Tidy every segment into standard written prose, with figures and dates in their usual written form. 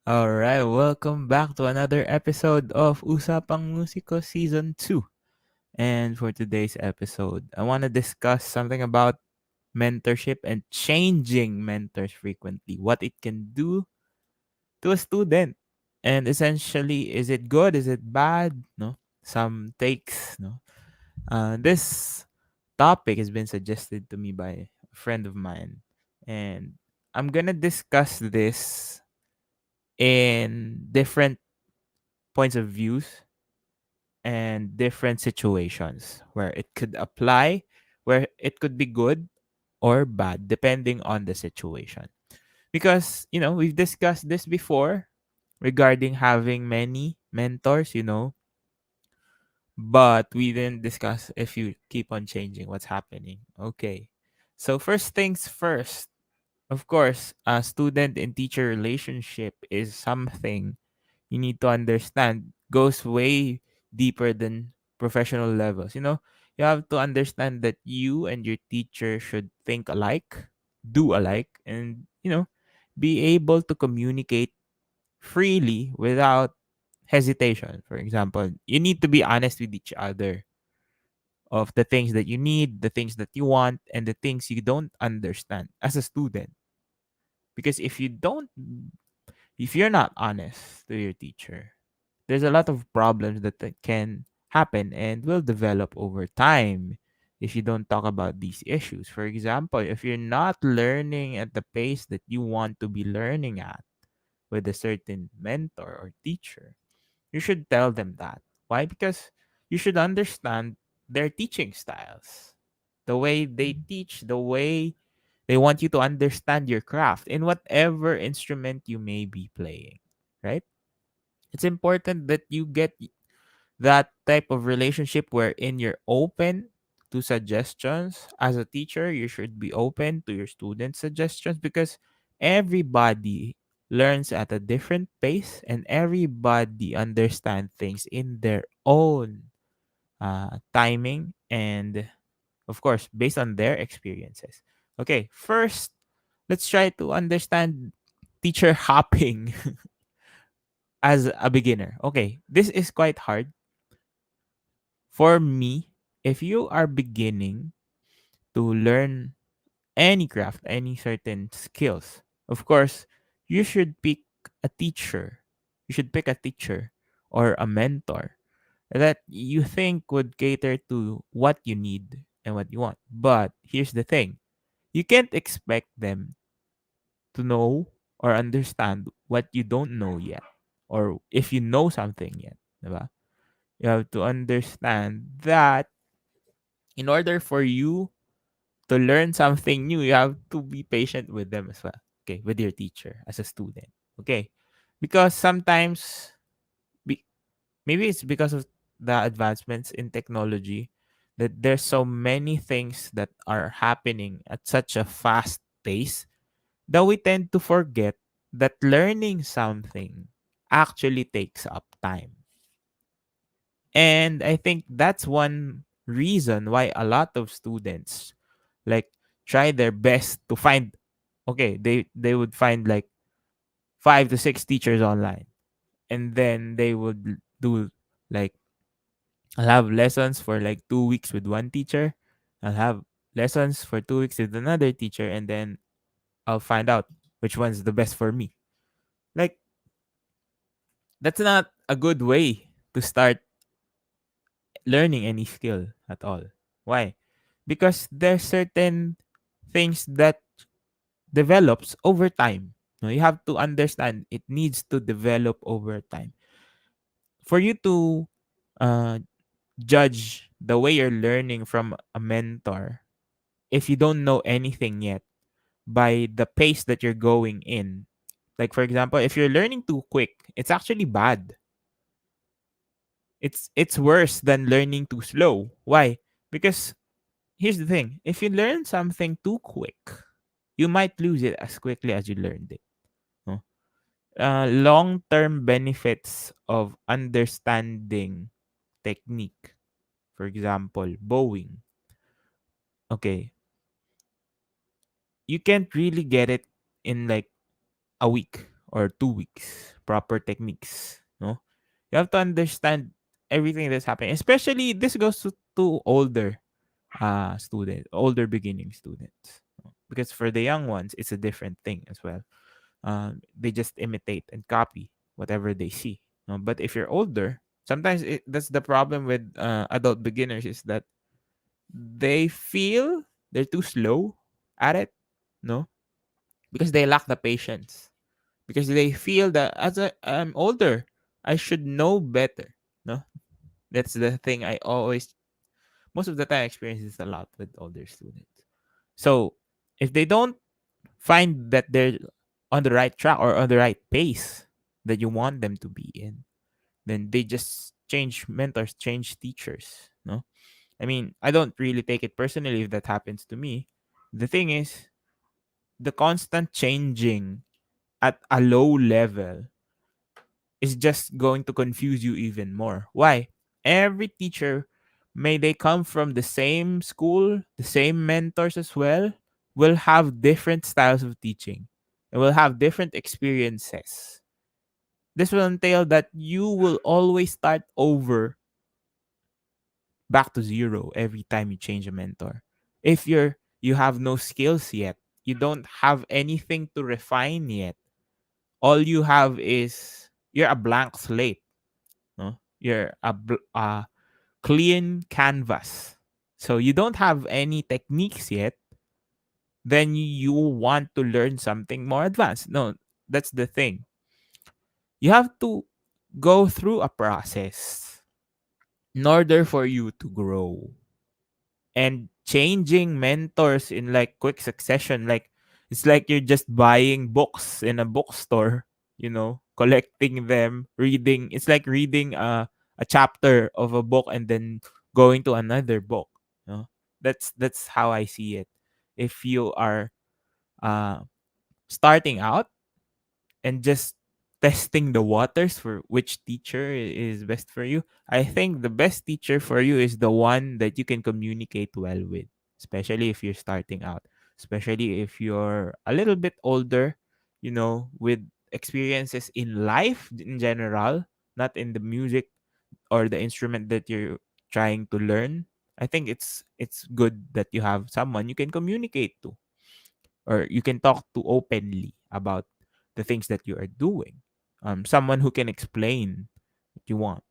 Alright, welcome back to another episode of Usapang Musiko Season 2. And for today's episode, I want to discuss something about mentorship and changing mentors frequently. What it can do to a student. And essentially, is it good? Is it bad? No. Some takes. No. This topic has been suggested to me by a friend of mine. And I'm going to discuss this in different points of views and different situations where it could apply, where it could be good or bad depending on the situation. Because, we've discussed this before regarding having many mentors, but we didn't discuss if you keep on changing what's happening. Okay. So, first things first, of course, a student and teacher relationship is something you need to understand goes way deeper than professional levels. You have to understand that you and your teacher should think alike, do alike, and, be able to communicate freely without hesitation. For example, you need to be honest with each other of the things that you need, the things that you want, and the things you don't understand as a student. Because if you're not honest to your teacher, there's a lot of problems that can happen and will develop over time if you don't talk about these issues. For example, if you're not learning at the pace that you want to be learning at with a certain mentor or teacher, you should tell them that. Why? Because you should understand their teaching styles, the way they teach, the way they want you to understand your craft in whatever instrument you may be playing, right? It's important that you get that type of relationship wherein you're open to suggestions. As a teacher, you should be open to your students' suggestions because everybody learns at a different pace and everybody understands things in their own timing and, of course, based on their experiences. Okay, first, let's try to understand teacher hopping as a beginner. Okay, this is quite hard for me. If you are beginning to learn any craft, any certain skills, of course, you should pick a teacher. You should pick a teacher or a mentor that you think would cater to what you need and what you want. But here's the thing, you can't expect them to know or understand what you don't know yet, or if you know something yet. Diba? You have to understand that in order for you to learn something new, you have to be patient with them as well. Okay, with your teacher as a student. Okay, because sometimes, be, maybe it's because of the advancements in technology that there's so many things that are happening at such a fast pace that we tend to forget that learning something actually takes up time. And I think that's one reason why a lot of students like try their best to find, okay, they would find like 5 to 6 teachers online, and then they would do like, I'll have lessons for like 2 weeks with one teacher, I'll have lessons for 2 weeks with another teacher, and then I'll find out which one's the best for me. Like, that's not a good way to start learning any skill at all. Why? Because there's certain things that develops over time. No, you have to understand it needs to develop over time. For you to uh, judge the way you're learning from a mentor, if you don't know anything yet, by the pace that you're going in. Like, for example, if you're learning too quick, it's actually bad. It's worse than learning too slow. Why? Because here's the thing, if you learn something too quick, you might lose it as quickly as you learned it. No? Long-term benefits of understanding technique, for example, bowing. Okay, you can't really get it in like a week or 2 weeks, proper techniques. No, you have to understand everything that's happening. Especially this goes to older students, older beginning students. No? Because for the young ones, it's a different thing as well. They just imitate and copy whatever they see. No? But if you're older, sometimes that's the problem with adult beginners is that they feel they're too slow at it. No, because they lack the patience. Because they feel that I'm older, I should know better. No, that's the thing. I always, most of the time, I experience this a lot with older students. So if they don't find that they're on the right track or on the right pace that you want them to be in, then they just change mentors, change teachers. No, I mean, I don't really take it personally if that happens to me. The thing is, the constant changing at a low level is just going to confuse you even more. Why? Every teacher, may they come from the same school, the same mentors as well, will have different styles of teaching and will have different experiences. This will entail that you will always start over, back to zero every time you change a mentor. If you have no skills yet, you don't have anything to refine yet. All you have is you're a blank slate. No? You're a clean canvas. So you don't have any techniques yet. Then you want to learn something more advanced. No, that's the thing. You have to go through a process in order for you to grow. And changing mentors in like quick succession, like it's like you're just buying books in a bookstore, collecting them, reading. It's like reading a chapter of a book and then going to another book. That's how I see it. If you are uh starting out and just testing the waters for which teacher is best for you, I think the best teacher for you is the one that you can communicate well with, especially if you're starting out, especially if you're a little bit older, with experiences in life in general, not in the music or the instrument that you're trying to learn. I think it's good that you have someone you can communicate to or you can talk to openly about the things that you are doing. Someone who can explain what you want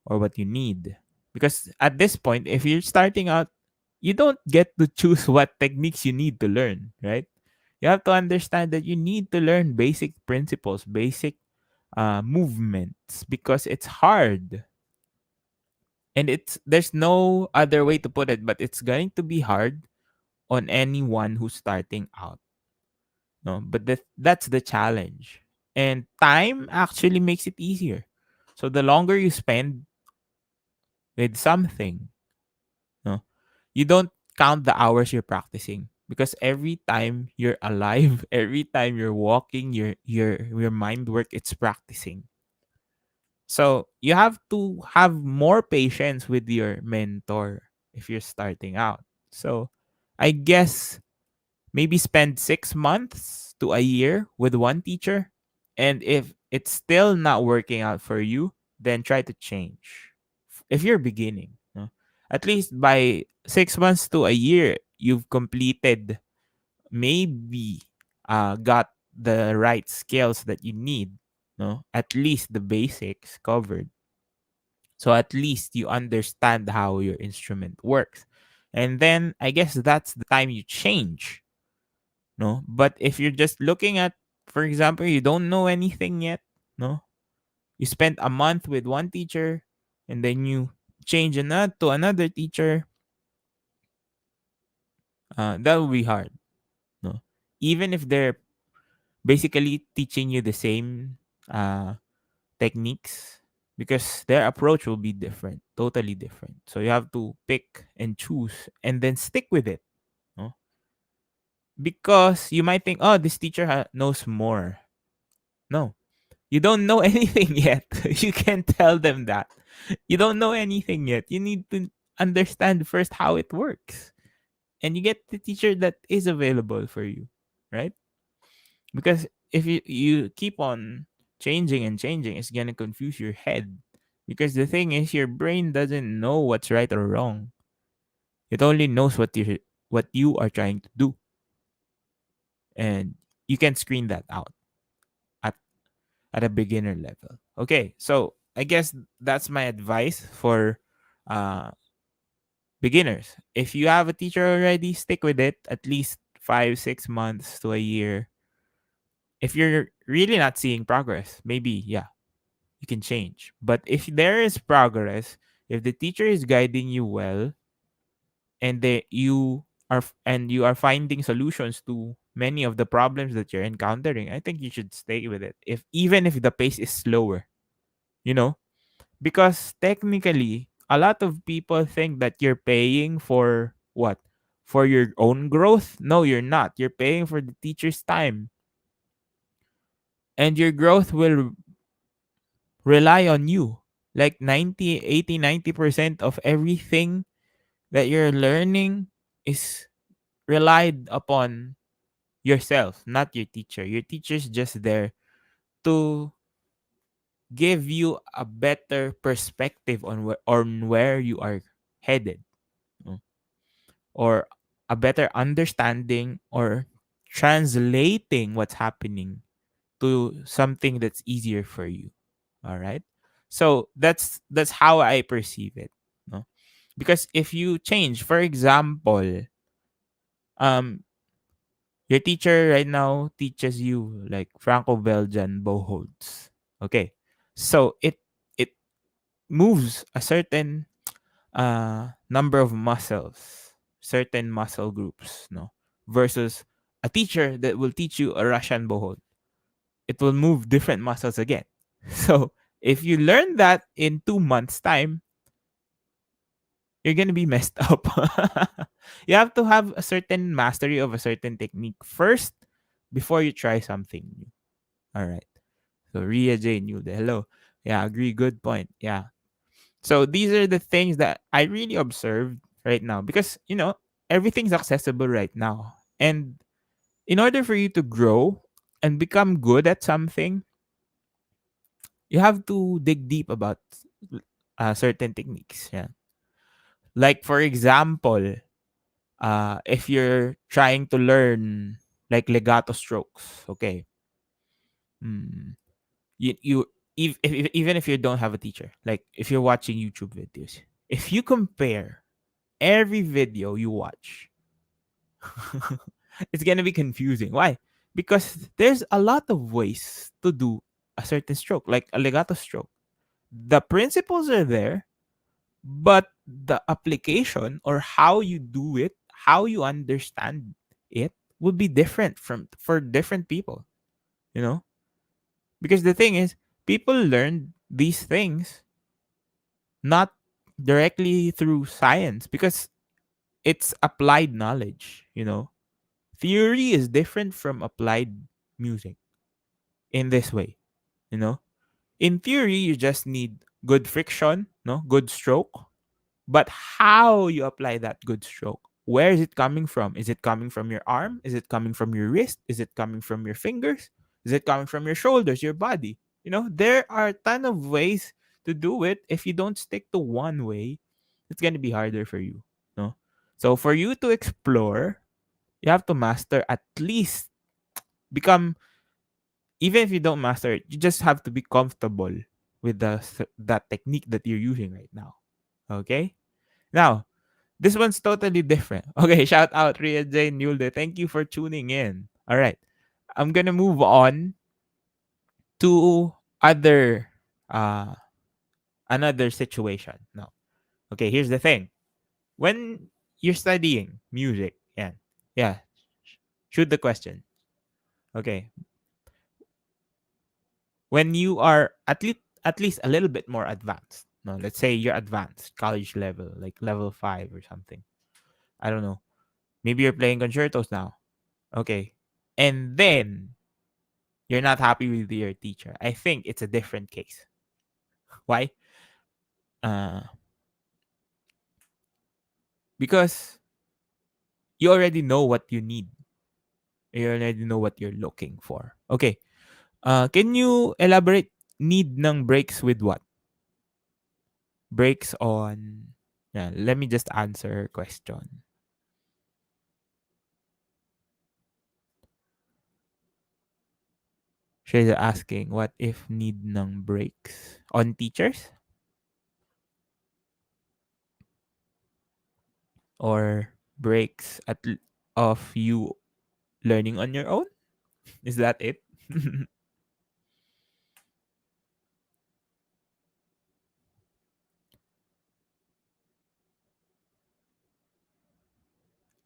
or what you need. Because at this point, if you're starting out, you don't get to choose what techniques you need to learn, right? You have to understand that you need to learn basic principles, basic movements, because it's hard. And there's no other way to put it, but it's going to be hard on anyone who's starting out. No, but that's the challenge. And time actually makes it easier. So the longer you spend with something, no, you don't count the hours you're practicing because every time you're alive, every time you're walking, your mind work, it's practicing. So you have to have more patience with your mentor if you're starting out. So I guess maybe spend 6 months to a year with one teacher. And if it's still not working out for you, then try to change. If you're beginning, no? At least by 6 months to a year, you've completed, maybe got the right skills that you need. No, at least the basics covered. So at least you understand how your instrument works. And then I guess that's the time you change. No, but if you're just looking at, for example, you don't know anything yet, no, you spent a month with one teacher and then you change another to another teacher, that will be hard. No, even if they're basically teaching you the same uh techniques, because their approach will be different, totally different. So you have to pick and choose and then stick with it. No, because you might think, oh, this teacher knows more. No, you don't know anything yet. You can't tell them that. You don't know anything yet. You need to understand first how it works. And you get the teacher that is available for you, right? Because if you keep on changing and changing, it's gonna confuse your head. Because the thing is, your brain doesn't know what's right or wrong. It only knows what you are trying to do, and you can screen that out at at a beginner level. Okay, so I guess that's my advice for uh, beginners. If you have a teacher already, stick with it at least 5, 6 months to a year. If you're really not seeing progress, maybe, yeah, you can change. But if there is progress, if the teacher is guiding you well, and you are finding solutions to many of the problems that you're encountering, I think you should stay with it. If even if the pace is slower, you know, because technically a lot of people think that you're paying for what? For your own growth? No, you're not. You're paying for the teacher's time. And your growth will rely on you. Like 90, 80, 90% of everything that you're learning is relied upon yourself, not your teacher. Your teacher's just there to give you a better perspective on where you are headed, no? Or a better understanding or translating what's happening to something that's easier for you. All right? So that's how I perceive it, no? Because if you change, for example, um your teacher right now teaches you like Franco-Belgian bow holds. Okay. So it moves a certain number of muscles, certain muscle groups, no, versus a teacher that will teach you a Russian bow hold. It will move different muscles again. So if you learn that in 2 months' time, you're gonna be messed up. You have to have a certain mastery of a certain technique first before you try something new. All right. So Ria J knew the hello. Yeah, agree. Good point. Yeah. So these are the things that I really observed right now because everything's accessible right now. And in order for you to grow and become good at something, you have to dig deep about certain techniques. Yeah. Like for example, if you're trying to learn like legato strokes, okay. Mm, you even if you don't have a teacher, like if you're watching YouTube videos, if you compare every video you watch, it's gonna be confusing. Why? Because there's a lot of ways to do a certain stroke, like a legato stroke. The principles are there, but the application or how you do it, how you understand it, would be different from for different people. You know, because the thing is, people learn these things not directly through science because it's applied knowledge. Theory is different from applied music in this way. You know, in theory, you just need good friction, no, good stroke. But how you apply that good stroke? Where is it coming from? Is it coming from your arm? Is it coming from your wrist? Is it coming from your fingers? Is it coming from your shoulders, your body? There are a ton of ways to do it. If you don't stick to one way, it's gonna be harder for you. No? So for you to explore, you have to master at least become even if you don't master it, you just have to be comfortable with that technique that you're using right now. Okay? Now, this one's totally different. Okay, shout out Ria Jane Nulde. Thank you for tuning in. All right. I'm gonna move on to other uh another situation. No. Okay, here's the thing. When you're studying music, yeah, shoot the question. Okay. When you are at least a little bit more advanced. No, let's say you're advanced, college level, like level 5 or something. I don't know. Maybe you're playing concertos now. Okay. And then you're not happy with your teacher. I think it's a different case. Why? Uh, because you already know what you need. You already know what you're looking for. Okay. Can you elaborate need ng breaks with what? Breaks on. Yeah, let me just answer her question. She's asking what if need ng breaks on teachers or breaks of you learning on your own? Is that it?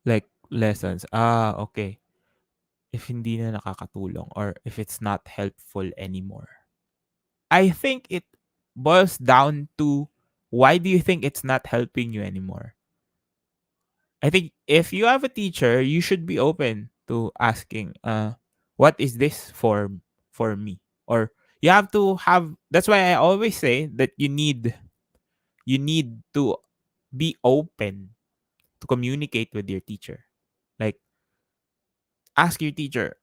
Like lessons. Ah, okay. If hindi na nakakatulong or if it's not helpful anymore. I think it boils down to why do you think it's not helping you anymore? I think if you have a teacher, you should be open to asking, what is this for me? Or you have to have that's why I always say that you need to be open to communicate with your teacher. Like ask your teacher,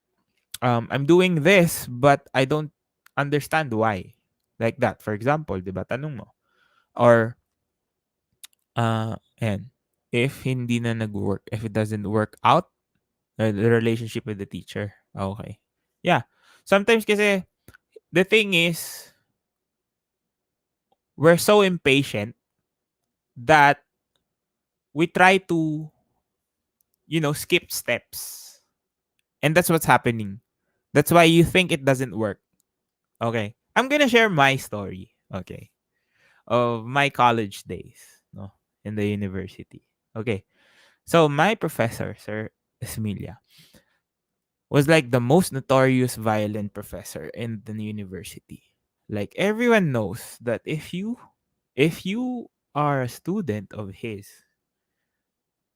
I'm doing this but I don't understand why. Like that. For example, 'di ba tanong mo? Or and if hindi na nag-work, if it doesn't work out, the relationship with the teacher. Okay. Yeah. Sometimes kasi the thing is we're so impatient that we try to, skip steps. And that's what's happening. That's why you think it doesn't work. Okay. I'm gonna share my story. Okay. Of my college days, no, in the university. Okay. So my professor, Sir Esmilia, was like the most notorious violent professor in the university. Like everyone knows that if you are a student of his,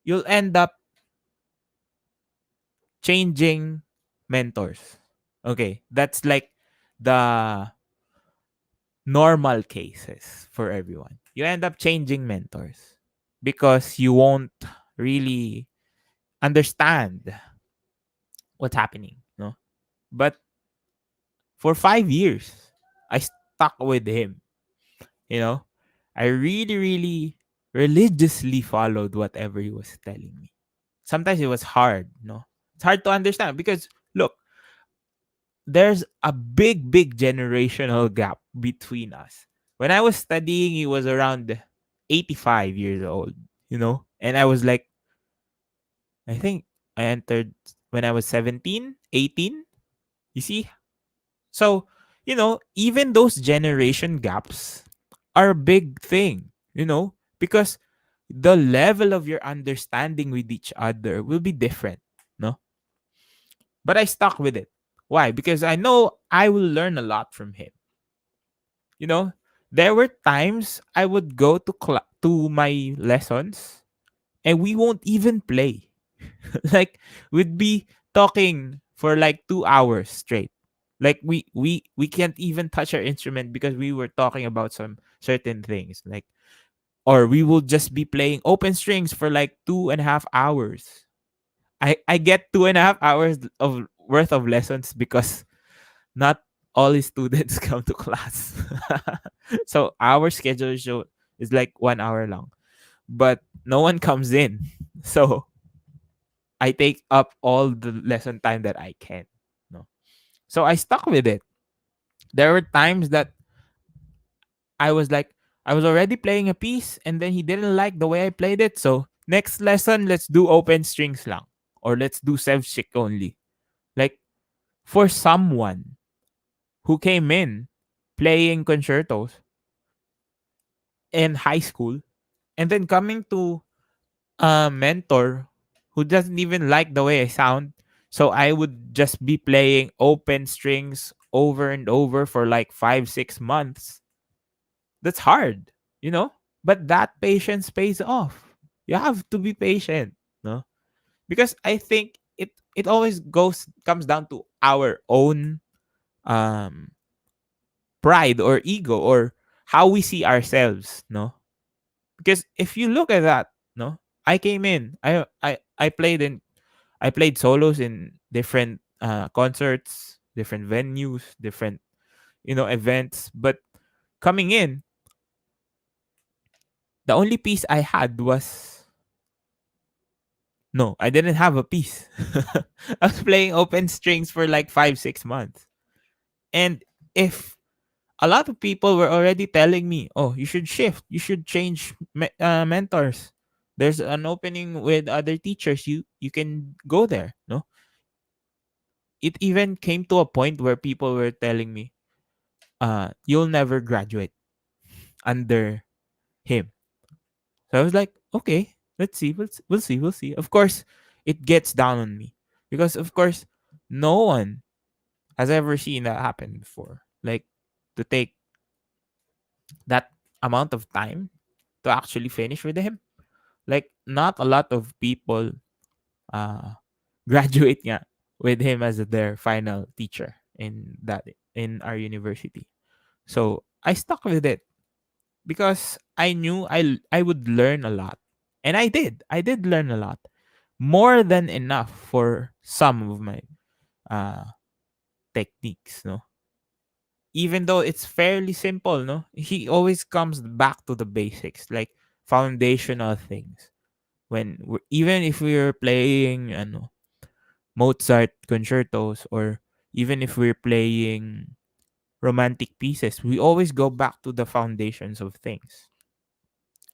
you'll end up changing mentors. Okay, that's like the normal cases for everyone. You end up changing mentors because you won't really understand what's happening, no? But for 5 years, I stuck with him, you know? I really really religiously followed whatever he was telling me. Sometimes it was hard, no? It's hard to understand because look, there's a big generational gap between us. When I was studying, he was around 85 years old, And I was like, I think I entered when I was 17, 18. You see? So, even those generation gaps are a big thing, because the level of your understanding with each other will be different, no? But I stuck with it. Why? Because I know I will learn a lot from him. You know, there were times I would go to my lessons and we won't even play. Like we'd be talking for like 2 hours straight. Like we can't even touch our instrument because we were talking about some certain things. Like or we will just be playing open strings for like 2.5 hours. I get 2.5 hours of worth of lessons because not all his students come to class. So our schedule is like 1 hour long, but no one comes in. So I take up all the lesson time that I can. No, so I stuck with it. There were times that I was like, I was already playing a piece, and then he didn't like the way I played it. So next lesson, let's do open strings lang, or let's do sevshik only. Like for someone who came in playing concertos in high school and then coming to a mentor who doesn't even like the way I sound. So I would just be playing open strings over and over for like 5, 6 months. That's hard, you know? But that patience pays off. You have to be patient, no? Because I think it always comes down to our own um pride or ego or how we see ourselves, no? Because if you look at that, no, I came in, I played solos in different concerts, different venues, different events. But coming in, the only piece I had was no, I didn't have a piece. I was playing open strings for like 5 6 months, and if a lot of people were already telling me, "Oh, you should shift. You should change mentors. There's an opening with other teachers. You can go there." No, it even came to a point where people were telling me, "You'll never graduate under him." So I was like, "Okay, let's see. We'll see. We'll see." Of course, it gets down on me because, of course, no one has ever seen that happen before. Like to take that amount of time to actually finish with him. Like not a lot of people uh graduate nga with him as their final teacher in our university. So I stuck with it because I knew I would learn a lot. And I did. I did learn a lot. More than enough for some of my uh techniques, no. Even though it's fairly simple, no. He always comes back to the basics, like foundational things. Even if we were playing Mozart concertos, or even if we're playing romantic pieces, we always go back to the foundations of things.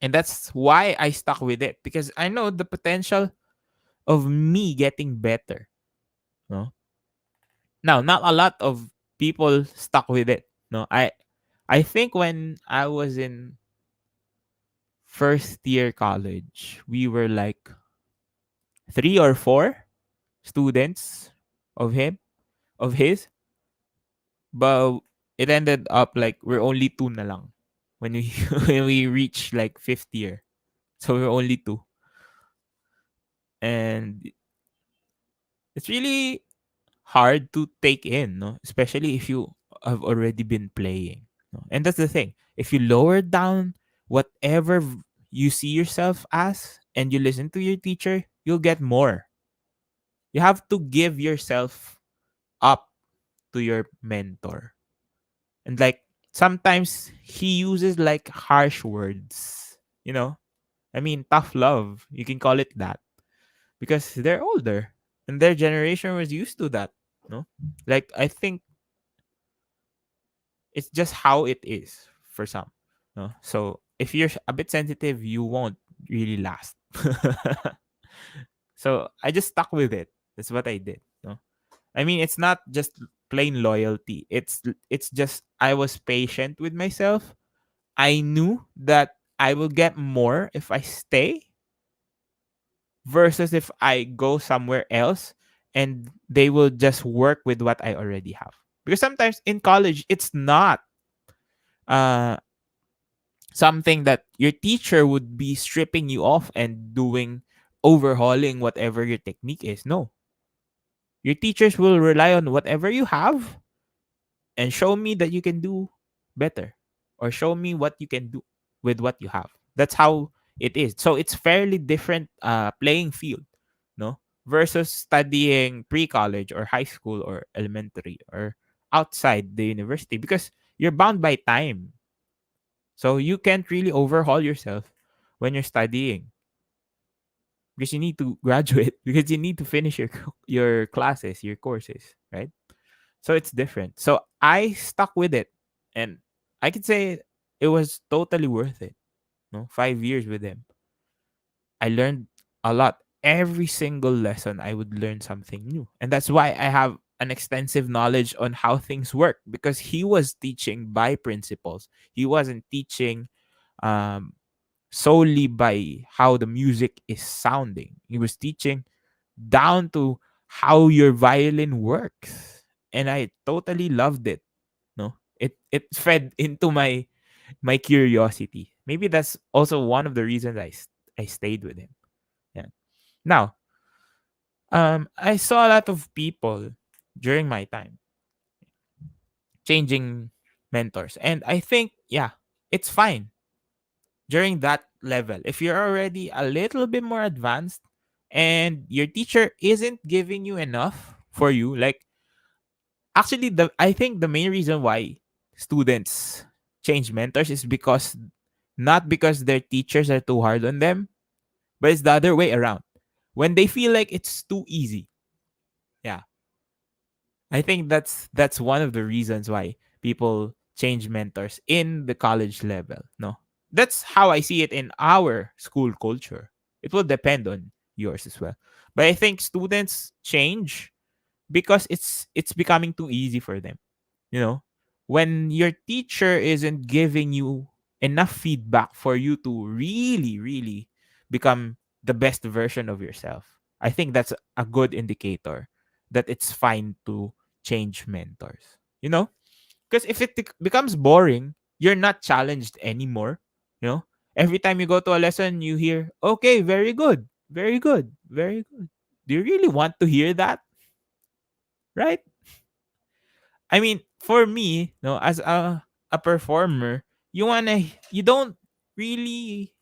And that's why I stuck with it, because I know the potential of me getting better. No? Now, not a lot of people stuck with it. No, I think when I was in first year college, we were like 3 or 4 students of him of his, but it ended up like we're only two na lang when we when we reach like fifth year. So we're only two, and it's really hard to take in, no? Especially if you have already been playing. No? And that's the thing. If you lower down whatever you see yourself as and you listen to your teacher, you'll get more. You have to give yourself up to your mentor. And like sometimes he uses like harsh words, you know? I mean, tough love. You can call it that because they're older and their generation was used to that, no? Like I think it's just how it is for some. No? So if you're a bit sensitive, you won't really last. So I just stuck with it. That's what I did. No? I mean, it's not just plain loyalty. It's just I was patient with myself. I knew that I will get more if I stay versus if I go somewhere else and they will just work with what I already have. Because sometimes in college it's not uh something that your teacher would be stripping you off and doing overhauling whatever your technique is. No. Your teachers will rely on whatever you have and show me that you can do better, or show me what you can do with what you have. That's how it is. So it's fairly different playing field, no, versus studying pre-college or high school or elementary or outside the university, because you're bound by time. So you can't really overhaul yourself when you're studying, because you need to graduate because you need to finish your classes, your courses, right? So it's different. So I stuck with it, and I could say it was totally worth it. No, 5 years with him, I learned a lot. Every single lesson, I would learn something new, and that's why I have an extensive knowledge on how things work, because he was teaching by principles. He wasn't teaching um, solely by how the music is sounding. He was teaching down to how your violin works, and I totally loved it. No, it fed into my curiosity. Maybe that's also one of the reasons I stayed with him. Yeah. Now, I saw a lot of people during my time changing mentors, and I think it's fine during that level. If you're already a little bit more advanced and your teacher isn't giving you enough for you. Like, actually, the I think the main reason why students change mentors is because, not because their teachers are too hard on them, but it's the other way around. When they feel like it's too easy. Yeah. I think that's one of the reasons why people change mentors in the college level. No. That's how I see it in our school culture. It will depend on yours as well. But I think students change because it's becoming too easy for them. You know, when your teacher isn't giving you enough feedback for you to really, really become the best version of yourself, I think that's a good indicator that it's fine to change mentors. You know, because if it becomes boring, you're not challenged anymore. You know, every time you go to a lesson, you hear, okay, very good, very good, very good. Do you really want to hear that? Right? I mean, for me, no, as a performer, you don't really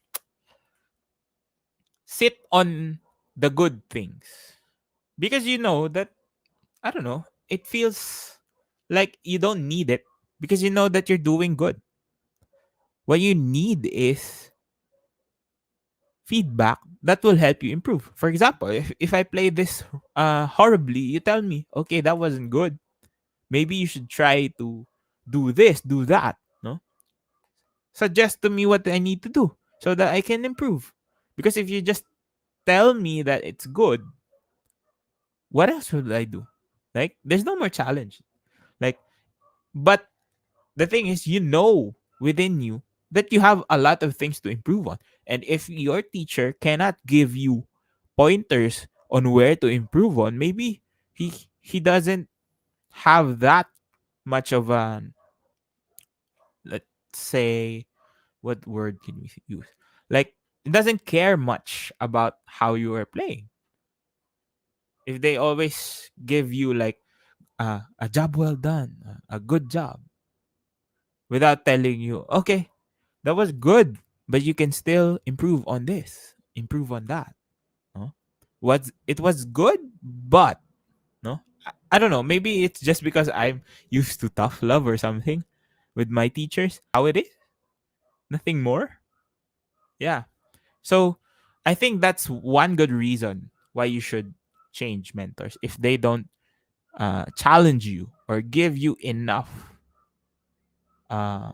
sit on the good things because you know that, I don't know, it feels like you don't need it because you know that you're doing good. What you need is feedback that will help you improve. For example, if I play this horribly, you tell me, okay, that wasn't good. Maybe you should try to do this, do that. No, suggest to me what I need to do so that I can improve. Because if you just tell me that it's good, what else would I do? Like, there's no more challenge. Like, but the thing is, you know within you that you have a lot of things to improve on. And if your teacher cannot give you pointers on where to improve on, maybe he doesn't have that much of a, let's say, what word can we use? Like, it doesn't care much about how you are playing. If they always give you like a job well done, a good job, without telling you, okay, that was good, but you can still improve on this, improve on that. No? It was good, but no, I don't know. Maybe it's just because I'm used to tough love or something with my teachers. How it is, nothing more. Yeah. So I think that's one good reason why you should change mentors if they don't challenge you or give you enough uh,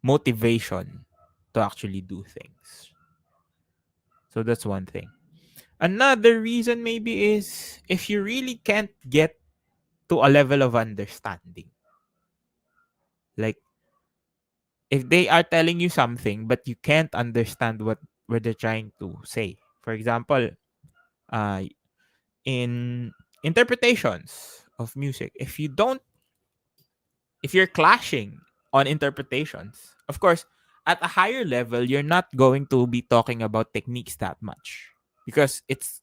motivation to actually do things. So that's one thing. Another reason maybe is if you really can't get to a level of understanding. Like, if they are telling you something but you can't understand what they're trying to say. For example, uh, in interpretations of music, if you're clashing on interpretations, of course, at a higher level, you're not going to be talking about techniques that much because it's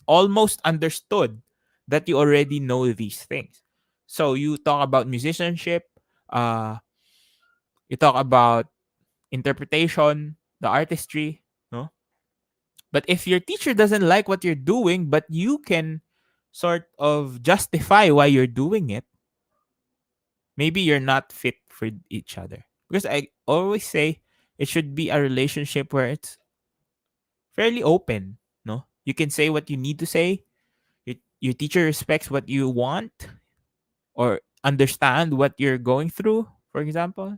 almost understood that you already know these things. So you talk about musicianship, uh, you talk about interpretation, the artistry, no? But if your teacher doesn't like what you're doing, but you can sort of justify why you're doing it, maybe you're not fit for each other. Because I always say it should be a relationship where it's fairly open, no? You can say what you need to say. Your teacher respects what you want or understand what you're going through, for example.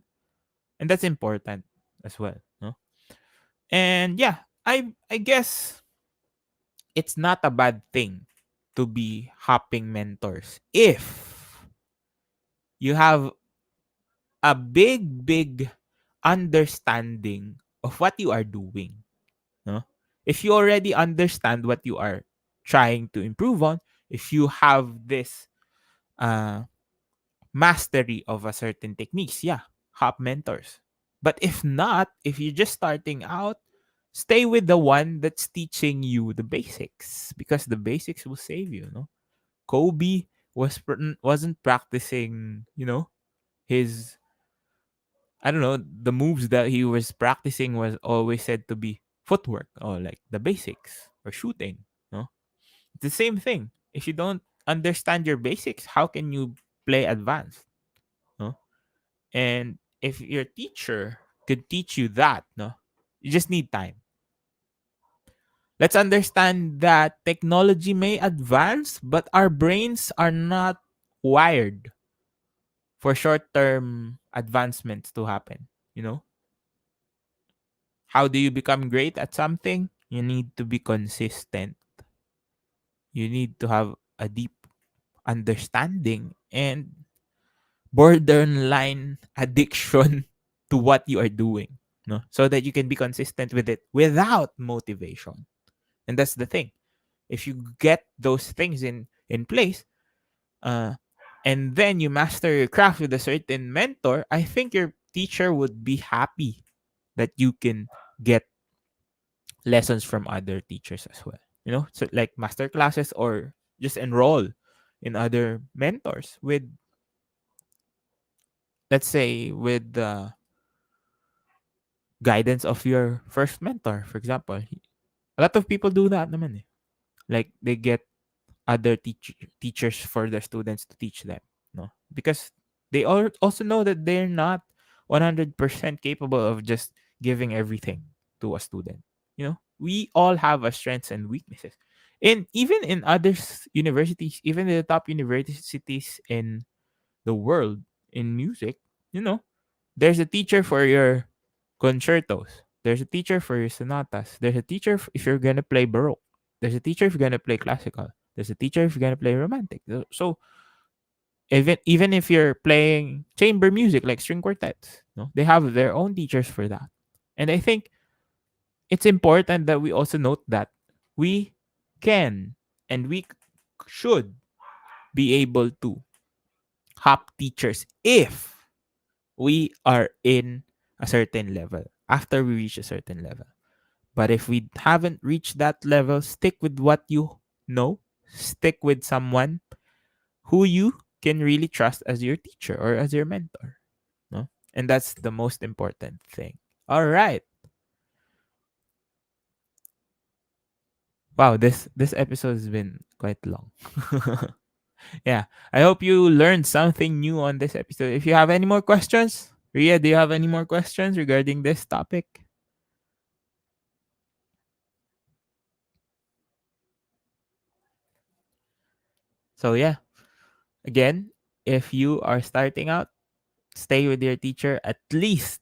And that's important as well, no? And yeah, I guess it's not a bad thing to be hopping mentors if you have a big understanding of what you are doing, no? If you already understand what you are trying to improve on, if you have this uh mastery of a certain techniques, yeah, hop mentors. But if not, if you're just starting out, stay with the one that's teaching you the basics because the basics will save you, no? Kobe wasn't practicing, his, I don't know, the moves that he was practicing was always said to be footwork or like the basics or shooting, no? It's the same thing. If you don't understand your basics, how can you play advanced? No? And if your teacher could teach you that, no, you just need time. Let's understand that technology may advance, but our brains are not wired for short-term advancements to happen. You know, how do you become great at something? You need to be consistent. You need to have a deep understanding and borderline addiction to what you are doing, no? So that you can be consistent with it without motivation. And that's the thing. If you get those things in place, uh, and then you master your craft with a certain mentor, I think your teacher would be happy that you can get lessons from other teachers as well. You know, so like master classes or just enroll in other mentors with, let's say, with the guidance of your first mentor, for example. A lot of people do that naman eh. Like they get other teachers for their students to teach them, no? Because they also know that they're not 100% capable of just giving everything to a student. You know, we all have our strengths and weaknesses. And even in other universities, even in the top universities in the world in music, you know, there's a teacher for your concertos. There's a teacher for your sonatas. There's a teacher if you're gonna play baroque. There's a teacher if you're gonna play classical. There's a teacher if you're gonna play romantic. So even if you're playing chamber music like string quartets, no, they have their own teachers for that. And I think it's important that we also note that we can and we should be able to hop teachers if we are in a certain level, after we reach a certain level. But if we haven't reached that level, stick with what you know, stick with someone who you can really trust as your teacher or as your mentor. No? And that's the most important thing. All right. Wow, this episode has been quite long. Yeah. I hope you learned something new on this episode. If you have any more questions, Ria, do you have any more questions regarding this topic? So yeah, again, if you are starting out, stay with your teacher at least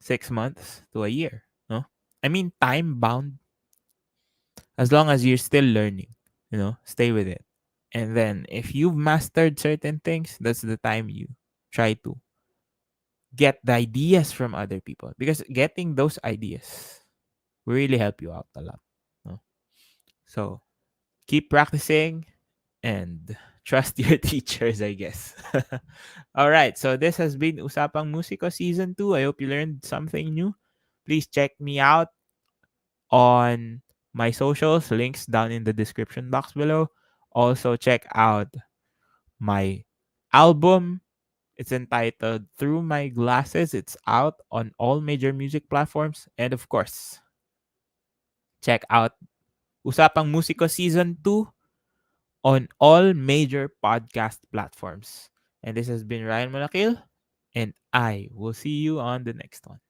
6 months to a year. No, I mean time bound. As long as you're still learning, stay with it. And then if you've mastered certain things, that's the time you try to get the ideas from other people, because getting those ideas will really help you out a lot. No? So keep practicing and trust your teachers, I guess. All right. So this has been Usapang Musiko Season 2. I hope you learned something new. Please check me out on my socials, links down in the description box below. Also, check out my album. It's entitled Through My Glasses. It's out on all major music platforms. And of course, check out Usapang Musiko Season 2 on all major podcast platforms. And this has been Ryan Monakil, and I will see you on the next one.